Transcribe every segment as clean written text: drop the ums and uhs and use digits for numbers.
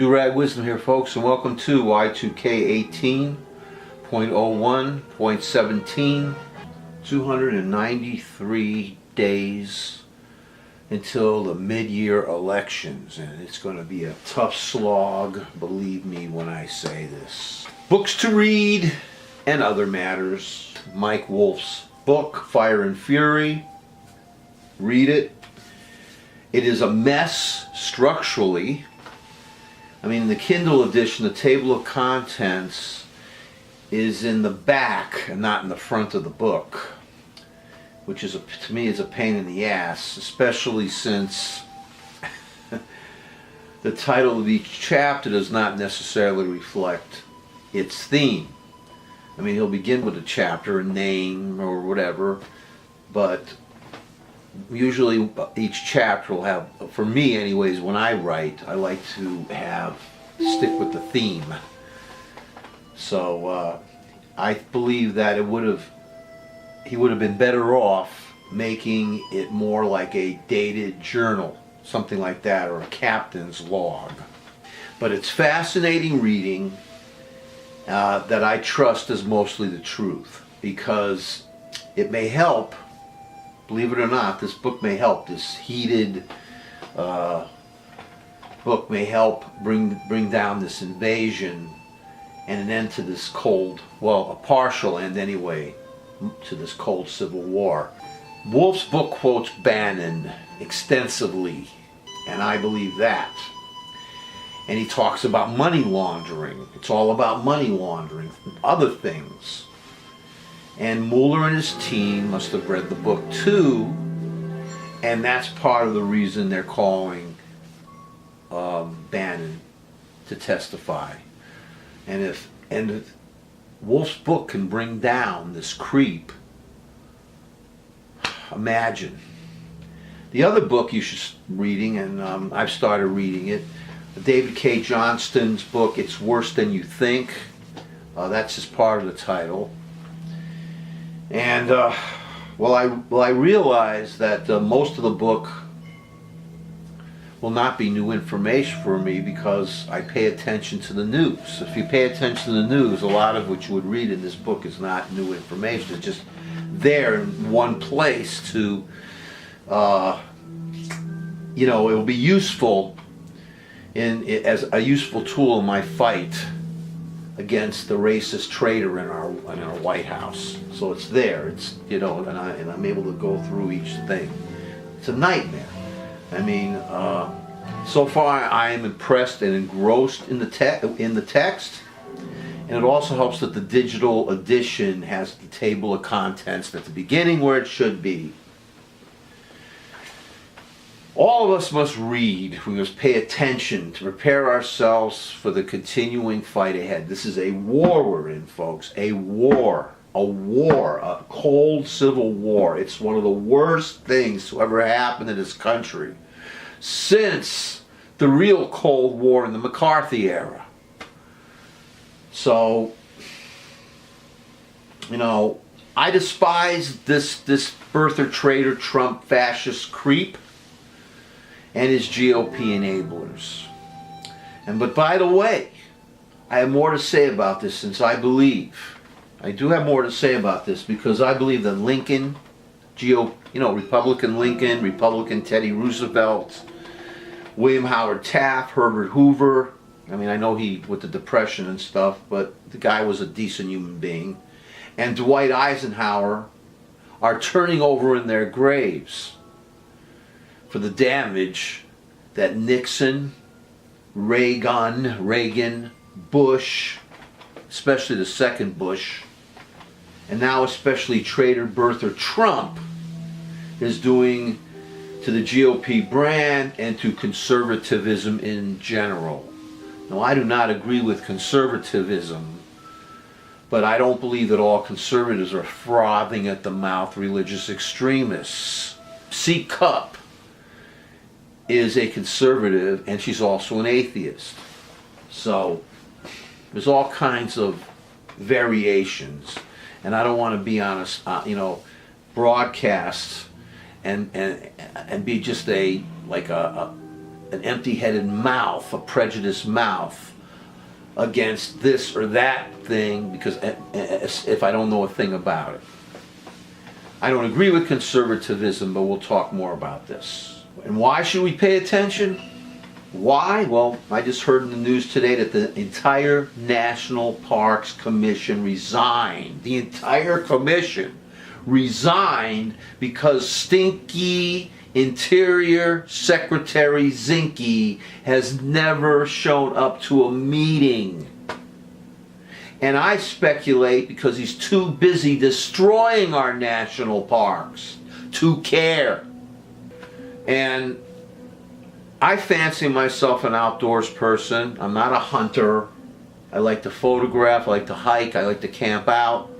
Do-Rag Wisdom here, folks, and welcome to Y2K 18.01.17. 293 days until the mid-year elections, and it's going to be a tough slog, believe me when I say this. Books to read and other matters. Mike Wolf's book, Fire and Fury. Read it. It is a mess structurally. I mean, in the Kindle edition, the table of contents is in the back and not in the front of the book, which is, to me, is a pain in the ass, especially since the title of each chapter does not necessarily reflect its theme. I mean, he'll begin with a chapter, a name, or whatever, but usually each chapter will have, for me anyways, when I write, I like to stick with the theme. So I believe that he would have been better off making it more like a dated journal, something like that, or a captain's log. But it's fascinating reading that I trust is mostly the truth, because it may help. Believe it or not, this book may help. This heated book may help bring down this invasion and an end to this cold, well, a partial end anyway, to this cold civil war. Wolf's book quotes Bannon extensively, and I believe that. And he talks about money laundering. It's all about money laundering, other things. And Mueller and his team must have read the book too, and that's part of the reason they're calling Bannon to testify. And if Wolf's book can bring down this creep, imagine. The other book you should reading, and I've started reading it, David K. Johnston's book, It's Worse Than You Think. That's just part of the title. And I realize that most of the book will not be new information for me, because I pay attention to the news. If you pay attention to the news, a lot of what you would read in this book is not new information. It's just there in one place to, it will be useful as a useful tool in my fight against the racist traitor in our White House. So it's there. It's and I'm able to go through each thing. It's a nightmare. I mean, so far I am impressed and engrossed in the text, and it also helps that the digital edition has the table of contents at the beginning where it should be. All of us must read. We must pay attention to prepare ourselves for the continuing fight ahead. This is a war we're in, folks. A war, a cold civil war. It's one of the worst things to ever happen to this country since the real Cold War in the McCarthy era. So, I despise this birther traitor Trump fascist creep and his GOP enablers. But by the way, I have more to say about this, since I do have more to say about this, because I believe that Lincoln, Republican Lincoln, Republican Teddy Roosevelt, William Howard Taft, Herbert Hoover, I mean, I know he with the Depression and stuff, but the guy was a decent human being, and Dwight Eisenhower are turning over in their graves for the damage that Nixon, Reagan, Bush, especially the second Bush, and now especially traitor birther Trump, is doing to the GOP brand and to conservatism in general. Now, I do not agree with conservatism, but I don't believe that all conservatives are frothing at the mouth religious extremists. C. Cupp is a conservative, and she's also an atheist. So there's all kinds of variations, and I don't want to be on a broadcast and be just a an empty-headed mouth, a prejudiced mouth against this or that thing because if I don't know a thing about it. I don't agree with conservatism, but we'll talk more about this. And why should we pay attention? Why? Well, I just heard in the news today that the entire National Parks Commission resigned. The entire commission resigned because stinky Interior Secretary Zinke has never shown up to a meeting. And I speculate because he's too busy destroying our national parks to care. And I fancy myself an outdoors person. I'm not a hunter. I like to photograph, I like to hike, I like to camp out.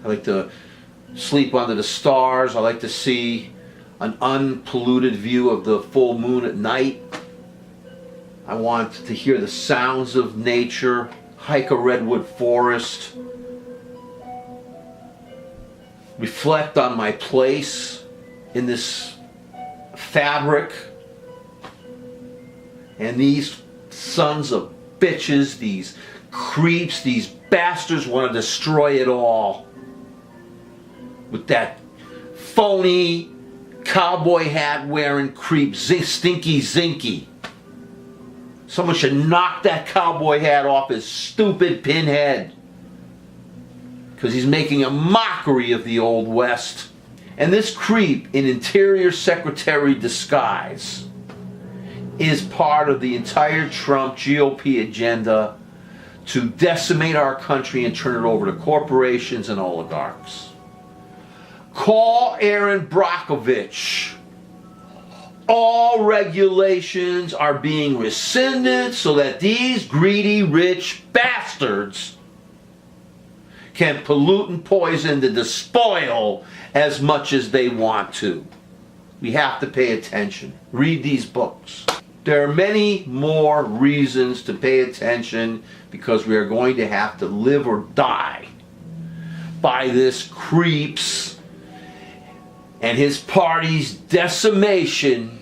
I like to sleep under the stars. I like to see an unpolluted view of the full moon at night. I want to hear the sounds of nature, hike a redwood forest, reflect on my place in this fabric. And these sons of bitches, these creeps, these bastards want to destroy it all with that phony cowboy hat wearing creep, Stinky Zinky. Someone should knock that cowboy hat off his stupid pinhead because he's making a mockery of the Old West. And this creep in Interior Secretary disguise is part of the entire Trump GOP agenda to decimate our country and turn it over to corporations and oligarchs. Call Aaron Brockovich. All regulations are being rescinded so that these greedy rich bastards can pollute and poison the despoil as much as they want to. We have to pay attention. Read these books. There are many more reasons to pay attention because we are going to have to live or die by this creep's and his party's decimation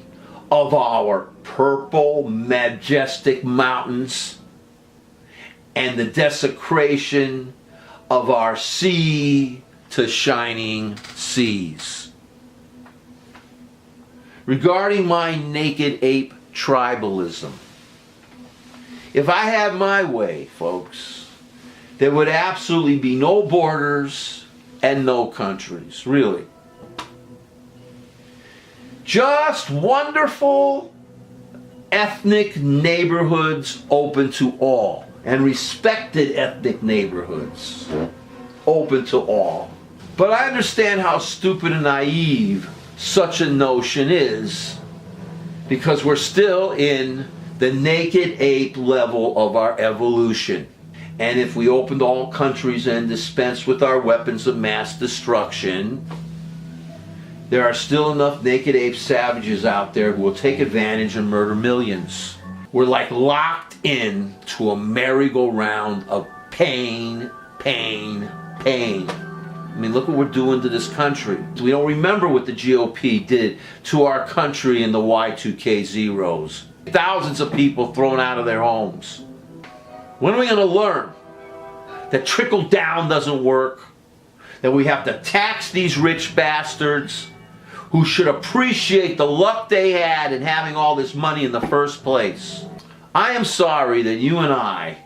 of our purple majestic mountains and the desecration of our sea to shining seas. Regarding my naked ape tribalism, if I had my way, folks, there would absolutely be no borders and no countries, really. Just wonderful ethnic neighborhoods open to all, and respected ethnic neighborhoods open to all. But I understand how stupid and naive such a notion is, because we're still in the naked ape level of our evolution. And if we opened all countries and dispensed with our weapons of mass destruction, there are still enough naked ape savages out there who will take advantage and murder millions. We're like locked in to a merry-go-round of pain, pain, pain. I mean, look what we're doing to this country. We don't remember what the GOP did to our country in the Y2K zeros. Thousands of people thrown out of their homes. When are we going to learn that trickle down doesn't work? That we have to tax these rich bastards who should appreciate the luck they had in having all this money in the first place. I am sorry that you and I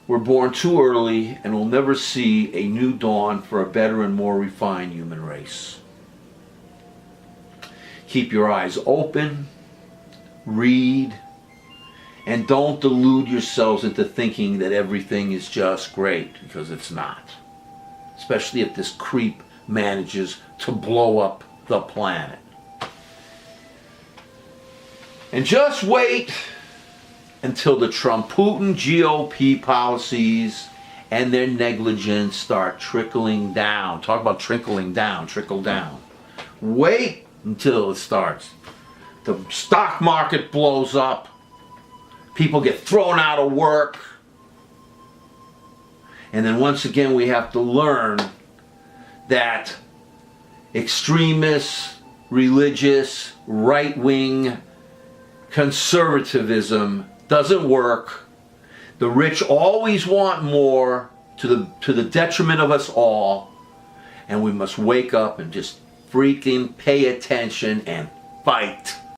were born too early and will never see a new dawn for a better and more refined human race. Keep your eyes open, read, and don't delude yourselves into thinking that everything is just great, because it's not. Especially if this creep manages to blow up the planet. And just wait until the Trump-Putin GOP policies and their negligence start trickling down. Talk about trickling down, trickle down. Wait until it starts. The stock market blows up. People get thrown out of work. And then once again we have to learn that extremists, religious, right-wing Conservatism doesn't work. The rich always want more to the detriment of us all. And we must wake up and just freaking pay attention and fight.